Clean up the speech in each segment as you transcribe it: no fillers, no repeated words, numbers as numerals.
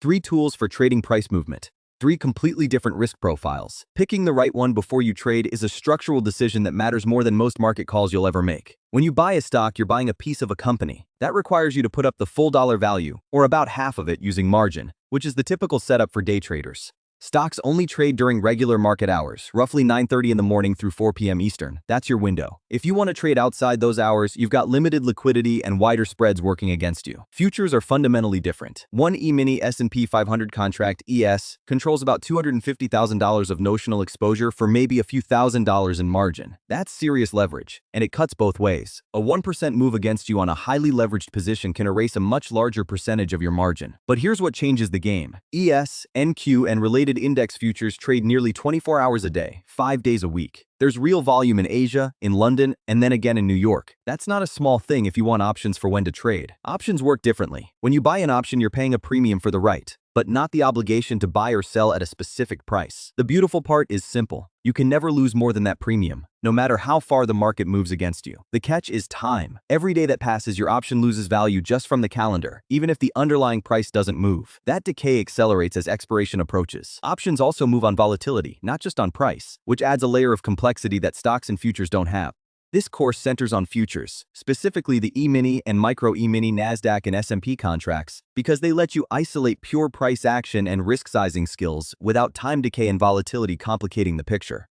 3 tools for trading price movement. 3 completely different risk profiles. Picking the right one before you trade is a structural decision that matters more than most market calls you'll ever make. When you buy a stock, you're buying a piece of a company. That requires you to put up the full dollar value, or about half of it using margin, which is the typical setup for day traders. Stocks only trade during regular market hours, roughly 9:30 in the morning through 4 p.m. Eastern. That's your window. If you want to trade outside those hours, you've got limited liquidity and wider spreads working against you. Futures are fundamentally different. One E-mini S&P 500 contract, ES, controls about $250,000 of notional exposure for maybe a few $1,000s in margin. That's serious leverage, and it cuts both ways. A 1% move against you on a highly leveraged position can erase a much larger percentage of your margin. But here's what changes the game. ES, NQ, and related index futures trade nearly 24 hours a day, 5 days a week. There's real volume in Asia, in London, and then again in New York. That's not a small thing if you want options for when to trade. Options work differently. When you buy an option, you're paying a premium for the right, but not the obligation to buy or sell at a specific price. The beautiful part is simple. You can never lose more than that premium, no matter how far the market moves against you. The catch is time. Every day that passes, your option loses value just from the calendar, even if the underlying price doesn't move. That decay accelerates as expiration approaches. Options also move on volatility, not just on price, which adds a layer of complexity that stocks and futures don't have. This course centers on futures, specifically the E-mini and micro E-mini NASDAQ and S&P contracts, because they let you isolate pure price action and risk sizing skills without time decay and volatility complicating the picture.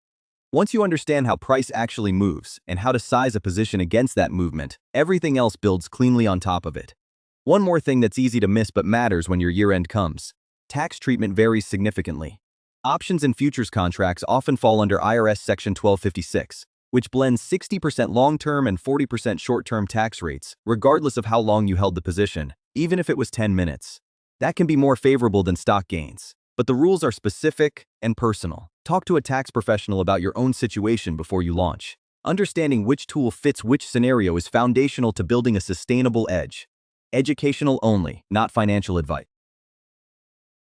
Once you understand how price actually moves and how to size a position against that movement, everything else builds cleanly on top of it. One more thing that's easy to miss but matters when your year-end comes. Tax treatment varies significantly. Options and futures contracts often fall under IRS Section 1256. Which blends 60% long-term and 40% short-term tax rates, regardless of how long you held the position, even if it was 10 minutes. That can be more favorable than stock gains. But the rules are specific and personal. Talk to a tax professional about your own situation before you launch. Understanding which tool fits which scenario is foundational to building a sustainable edge. Educational only, not financial advice.